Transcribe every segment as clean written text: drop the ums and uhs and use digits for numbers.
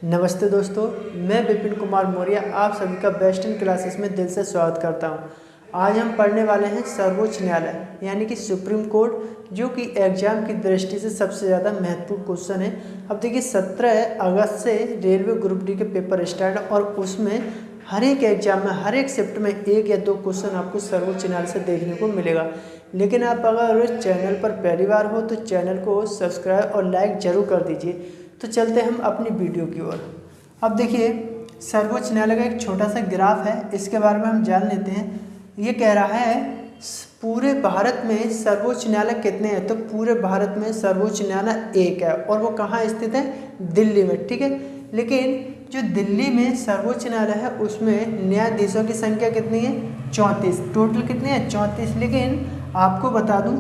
नमस्ते दोस्तों, मैं विपिन कुमार मौर्य आप सभी का बेस्ट इन क्लासेस में दिल से स्वागत करता हूं। आज हम पढ़ने वाले हैं सर्वोच्च न्यायालय यानी कि सुप्रीम कोर्ट, जो कि एग्जाम की दृष्टि से सबसे ज़्यादा महत्वपूर्ण क्वेश्चन है। अब देखिए 17 अगस्त से रेलवे ग्रुप डी के पेपर स्टार्ट और उसमें हर एक एग्जाम में हर एक शिफ्ट में एक या दो क्वेश्चन आपको सर्वोच्च न्यायालय से देखने को मिलेगा। लेकिन आप अगर इस चैनल पर पहली बार हो तो चैनल को सब्सक्राइब और लाइक जरूर कर दीजिए। तो चलते हम अपनी वीडियो की ओर। अब देखिए सर्वोच्च न्यायालय का एक छोटा सा ग्राफ है, इसके बारे में हम जान लेते हैं। ये कह रहा है पूरे भारत में सर्वोच्च न्यायालय कितने हैं, तो पूरे भारत में सर्वोच्च न्यायालय एक है और वो कहाँ स्थित है, दिल्ली में। ठीक है, लेकिन जो दिल्ली में सर्वोच्च न्यायालय है उसमें न्यायाधीशों की संख्या कितनी है, 34। टोटल कितनी है, 34। लेकिन आपको बता दूं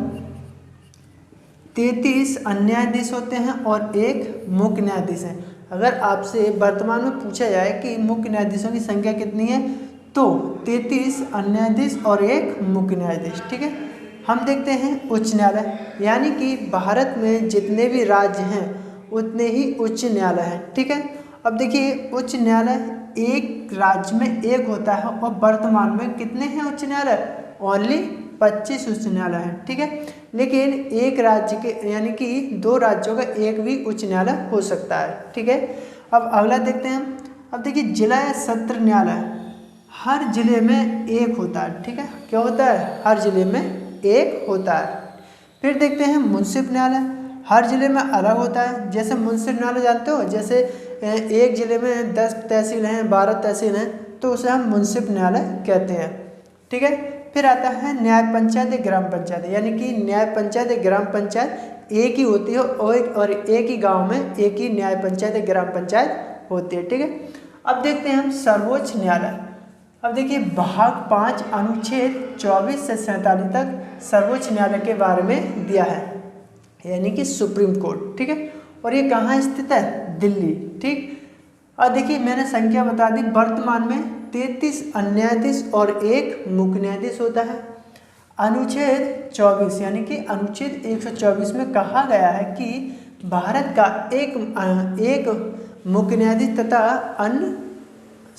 33 अन्य न्यायाधीश होते हैं और एक मुख्य न्यायाधीश है। अगर आपसे वर्तमान में पूछा जाए कि मुख्य न्यायाधीशों की संख्या कितनी है, तो 33 अन्य न्यायाधीश और एक मुख्य न्यायाधीश। ठीक है, हम देखते हैं उच्च न्यायालय, यानी कि भारत में जितने भी राज्य हैं उतने ही उच्च न्यायालय हैं। ठीक है, अब देखिए उच्च न्यायालय एक राज्य में एक होता है और वर्तमान में कितने हैं उच्च न्यायालय, ओनली 25 उच्च न्यायालय हैं। ठीक है, लेकिन एक राज्य के यानी कि दो राज्यों का एक भी उच्च न्यायालय हो सकता है। ठीक है, अब अगला देखते हैं हम। अब देखिए जिला या सत्र न्यायालय हर जिले में एक होता है। ठीक है, क्या होता है, हर जिले में एक होता है। फिर देखते हैं मुंसिफ न्यायालय, हर जिले में अलग होता है। जैसे मुंसिफ न्यायालय जानते हो, जैसे एक जिले में 10 तहसील हैं, 12 तहसील हैं, तो उसे हम मुंसिफ न्यायालय कहते हैं। ठीक है, फिर आता है न्याय पंचायत या ग्राम पंचायत, यानी कि न्याय पंचायत या ग्राम पंचायत एक ही होती है और एक ही गांव में एक ही न्याय पंचायत या ग्राम पंचायत होती है। ठीक है, अब देखते हैं हम सर्वोच्च न्यायालय। अब देखिए भाग 5 अनुच्छेद 24 से 47 तक सर्वोच्च न्यायालय के बारे में दिया है, यानी कि सुप्रीम कोर्ट। ठीक है, और ये कहाँ स्थित है, दिल्ली। ठीक, और देखिए मैंने संख्या बता दी, वर्तमान में 33 अन्य न्यायाधीश और एक मुख्य न्यायाधीश होता है। अनुच्छेद 24 यानी कि अनुच्छेद 124 में कहा गया है कि भारत का एक मुख्य न्यायाधीश तथा अन्य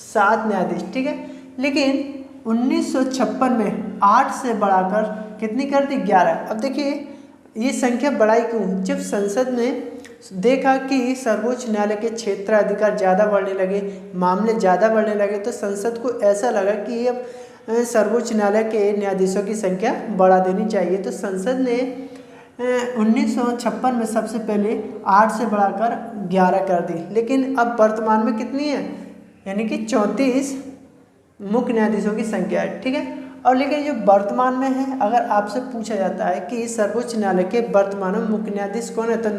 7 न्यायाधीश। ठीक है, लेकिन 1956 में 8 से बढ़ाकर कितनी कर दी, 11। अब देखिए ये संख्या बढ़ाई क्यों, जब संसद ने देखा कि सर्वोच्च न्यायालय के क्षेत्र अधिकार ज़्यादा बढ़ने लगे, मामले ज़्यादा बढ़ने लगे, तो संसद को ऐसा लगा कि अब सर्वोच्च न्यायालय के न्यायाधीशों की संख्या बढ़ा देनी चाहिए। तो संसद ने 1956 में सबसे पहले 8 से बढ़ाकर 11 कर दी। लेकिन अब वर्तमान में कितनी है, यानी कि 34 मुख्य न्यायाधीशों की संख्या है। ठीक है, और लेकिन जो वर्तमान में है, अगर आपसे पूछा जाता है कि सर्वोच्च न्यायालय के वर्तमान में मुख्य न्यायाधीश कौन है, तो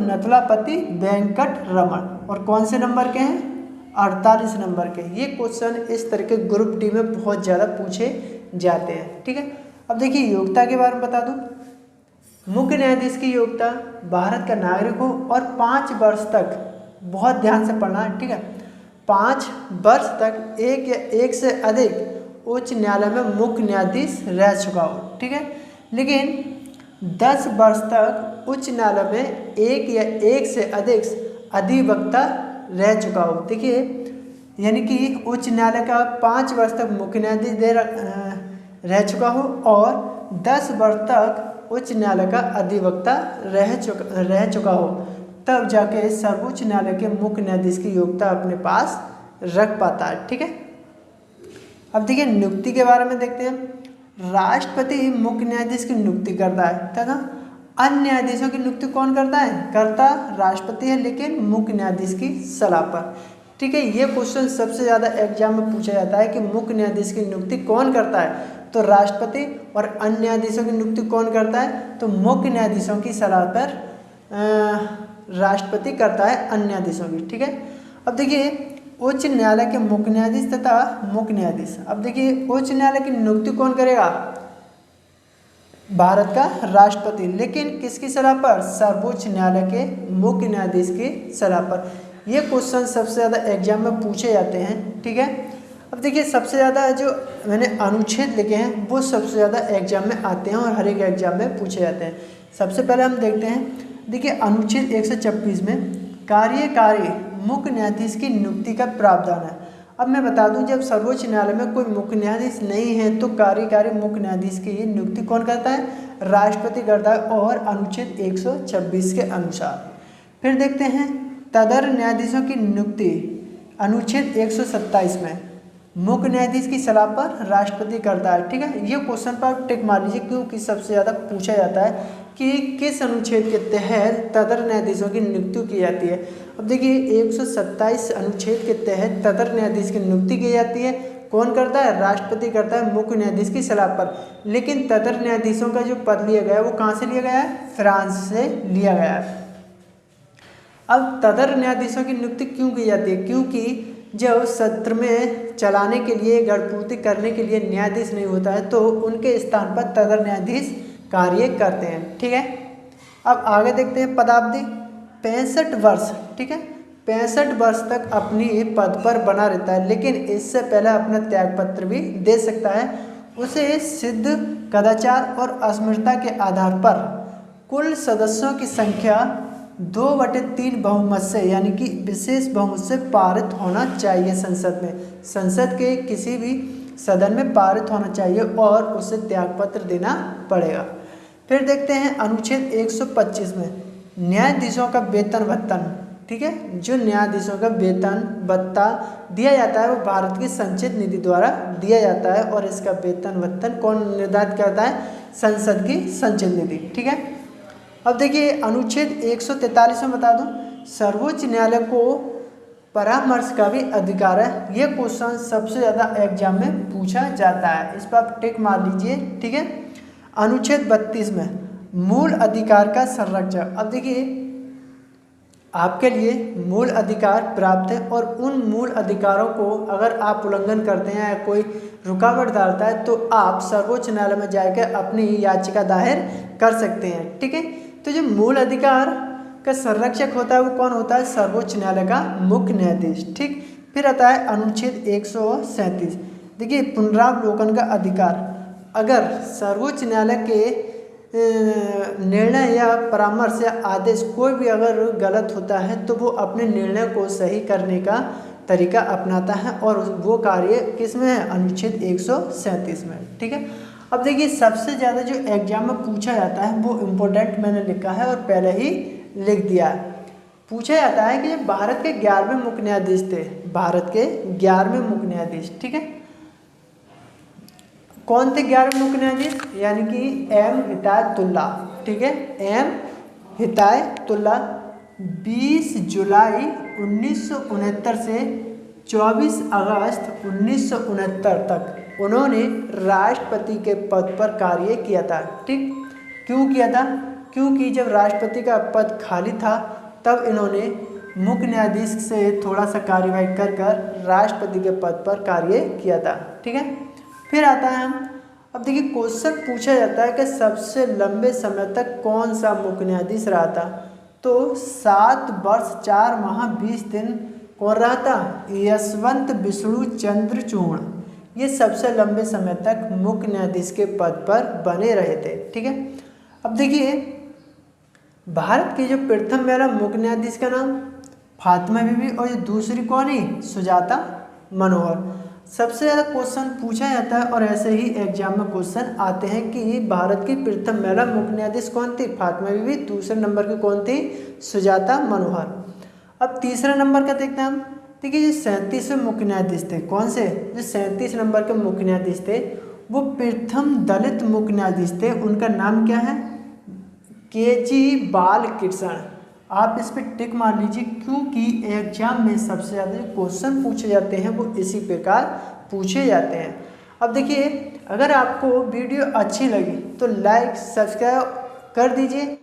नथुलापति वेंकट रमन। और कौन से नंबर के हैं, 48 नंबर के। ये क्वेश्चन इस तरह के ग्रुप डी में बहुत ज़्यादा पूछे जाते हैं। ठीक है, अब देखिए योग्यता के बारे में बता दूं। मुख्य न्यायाधीश की योग्यता भारत का नागरिक हो और 5 वर्ष तक, बहुत ध्यान से पढ़ना है। ठीक है, 5 वर्ष तक एक या एक से अधिक उच्च न्यायालय में मुख्य न्यायाधीश रह चुका हो। ठीक है, लेकिन 10 वर्ष तक उच्च न्यायालय में एक या एक से अधिक अधिवक्ता रह चुका हो। देखिए यानी कि उच्च न्यायालय का 5 वर्ष तक मुख्य न्यायाधीश रह चुका हो और 10 वर्ष तक उच्च न्यायालय का अधिवक्ता रह चुका हो, तब जाके सर्वोच्च न्यायालय के मुख्य न्यायाधीश की योग्यता अपने पास रख पाता है। ठीक है, अब देखिए नियुक्ति के बारे में देखते हैं। राष्ट्रपति मुख्य न्यायाधीश की नियुक्ति करता है तथा अन्य न्यायाधीशों की नियुक्ति कौन करता है, करता राष्ट्रपति है, लेकिन मुख्य न्यायाधीश की सलाह पर। ठीक है, ये क्वेश्चन सबसे ज़्यादा एग्जाम में पूछा जाता है कि मुख्य न्यायाधीश की नियुक्ति कौन करता है, तो राष्ट्रपति, और अन्य न्यायाधीशों की नियुक्ति कौन करता है, तो मुख्य न्यायाधीशों की सलाह पर राष्ट्रपति करता है अन्य न्यायाधीशों की। ठीक है, अब देखिए उच्च न्यायालय के मुख्य न्यायाधीश तथा मुख्य न्यायाधीश। अब देखिए उच्च न्यायालय की नियुक्ति कौन करेगा, भारत का राष्ट्रपति, लेकिन किसकी सलाह पर, सर्वोच्च न्यायालय के मुख्य न्यायाधीश की सलाह पर। ये क्वेश्चन सबसे ज़्यादा एग्जाम में पूछे जाते हैं। ठीक है, अब देखिए सबसे ज़्यादा जो मैंने अनुच्छेद लिखे हैं वो सबसे ज़्यादा एग्जाम में आते हैं और हर एक एग्जाम में पूछे जाते हैं। सबसे पहले हम देखते हैं, देखिए अनुच्छेद 126 में कार्यकारी मुख्य न्यायाधीश की नियुक्ति का प्रावधान है। अब मैं बता दूं, जब सर्वोच्च न्यायालय में कोई मुख्य न्यायाधीश नहीं है तो कार्यकारी मुख्य न्यायाधीश की नियुक्ति कौन करता है? राष्ट्रपति करता है, और अनुच्छेद 126 के अनुसार। फिर देखते हैं तदर्थ न्यायाधीशों की नियुक्ति अनुच्छेद 127 में मुख्य न्यायाधीश की सलाह पर राष्ट्रपति करता है। ठीक है, ये क्वेश्चन पर आप टिक मार लीजिए, क्योंकि सबसे ज़्यादा पूछा जाता है कि किस अनुच्छेद के तहत तदर्थ न्यायाधीशों की नियुक्ति की जाती है। अब देखिए 127 अनुच्छेद के तहत तदर्थ न्यायाधीश की नियुक्ति की जाती है। कौन करता है? राष्ट्रपति करता है मुख्य न्यायाधीश की सलाह पर। लेकिन तदर्थ न्यायाधीशों का जो पद लिया गया है वो कहाँ से लिया गया है? फ्रांस से लिया गया है। अब तदर्थ न्यायाधीशों की नियुक्ति क्यों की जाती है? क्योंकि जब सत्र में चलाने के लिए, गढ़पूर्ति करने के लिए न्यायाधीश नहीं होता है तो उनके स्थान पर तदर्थ न्यायाधीश कार्य करते हैं। ठीक है, अब आगे देखते हैं पदावधि 65 वर्ष। ठीक है, 65 वर्ष तक अपनी पद पर बना रहता है, लेकिन इससे पहले अपना त्यागपत्र भी दे सकता है। उसे सिद्ध कदाचार और असमर्थता के आधार पर कुल सदस्यों की संख्या 2/3 बहुमत से, यानी कि विशेष बहुमत से पारित होना चाहिए। संसद में, संसद के किसी भी सदन में पारित होना चाहिए और उसे त्यागपत्र देना पड़ेगा। फिर देखते हैं अनुच्छेद 125 में न्यायाधीशों का वेतन भत्तन। ठीक है, जो न्यायाधीशों का वेतन भत्ता दिया जाता है वो भारत की संचित निधि द्वारा दिया जाता है, और इसका वेतन भत्तन कौन निर्धारित करता है? संसद की संचित निधि। ठीक है, अब देखिए अनुच्छेद 143 में बता दूं, सर्वोच्च न्यायालय को परामर्श का भी अधिकार है। यह क्वेश्चन सबसे ज़्यादा एग्जाम में पूछा जाता है, इस पर आप टिक मार लीजिए। ठीक है, अनुच्छेद 32 में मूल अधिकार का संरक्षण। अब देखिए आपके लिए मूल अधिकार प्राप्त है, और उन मूल अधिकारों को अगर आप उल्लंघन करते हैं या कोई रुकावट डालता है तो आप सर्वोच्च न्यायालय में जाकर अपनी याचिका दायर कर सकते हैं। ठीक है, तो जो मूल अधिकार का संरक्षक होता है वो कौन होता है? सर्वोच्च न्यायालय का मुख्य न्यायाधीश। ठीक, फिर आता है अनुच्छेद 137। देखिए पुनरावलोकन का अधिकार। अगर सर्वोच्च न्यायालय के निर्णय या परामर्श या आदेश कोई भी अगर गलत होता है तो वो अपने निर्णय को सही करने का तरीका अपनाता है, और वो कार्य किस में है? अनुच्छेद 137 में। ठीक है, अब देखिए सबसे ज़्यादा जो एग्जाम में पूछा जाता है वो इम्पोर्टेंट मैंने लिखा है और पहले ही लिख दिया है। पूछा जाता है कि जब भारत के 11वें मुख्य न्यायाधीश थे, भारत के 11वें मुख्य न्यायाधीश, ठीक है, कौन थे 11वें मुख्य न्यायाधीश? यानी कि एम हिदायतुल्ला। ठीक है, एम हिदायतुल्ला 20 जुलाई 1969 से 24 अगस्त 1969 तक उन्होंने राष्ट्रपति के पद पर कार्य किया था। ठीक, क्यों किया था? क्योंकि जब राष्ट्रपति का पद खाली था तब इन्होंने मुख्य न्यायाधीश से थोड़ा सा कार्यवाही कर राष्ट्रपति के पद पर कार्य किया था। ठीक है, फिर आता है हम, अब देखिए क्वेश्चन पूछा जाता है कि सबसे लंबे समय तक कौन सा मुख्य न्यायाधीश रहा था? तो 7 वर्ष 4 माह 20 दिन कौन रहा था? यशवंत विष्णु चंद्रचूड़। ये सबसे लंबे समय तक मुख्य न्यायाधीश के पद पर बने रहे थे। ठीक है, अब देखिए भारत की जो प्रथम महिला मुख्य न्यायाधीश का नाम फातिमा बीबी, और जो दूसरी कौन है? सुजाता मनोहर। सबसे ज़्यादा क्वेश्चन पूछा जाता है और ऐसे ही एग्जाम में क्वेश्चन आते हैं कि भारत की प्रथम महिला मुख्य न्यायाधीश कौन थी? फातिमा बीबी। दूसरे नंबर की कौन थी? सुजाता मनोहर। अब तीसरा नंबर का देखते हैं हम। देखिए जो 37वें मुख्य न्यायाधीश थे, कौन से? जो 37 नंबर के मुख्य न्यायाधीश थे वो प्रथम दलित मुख्य न्यायाधीश थे। उनका नाम क्या है? के.जी. बालकृष्ण। आप इस पर टिक मार लीजिए, क्योंकि एग्जाम में सबसे ज़्यादा जो क्वेश्चन पूछे जाते हैं वो इसी प्रकार पूछे जाते हैं। अब देखिए अगर आपको वीडियो अच्छी लगी तो लाइक सब्सक्राइब कर दीजिए।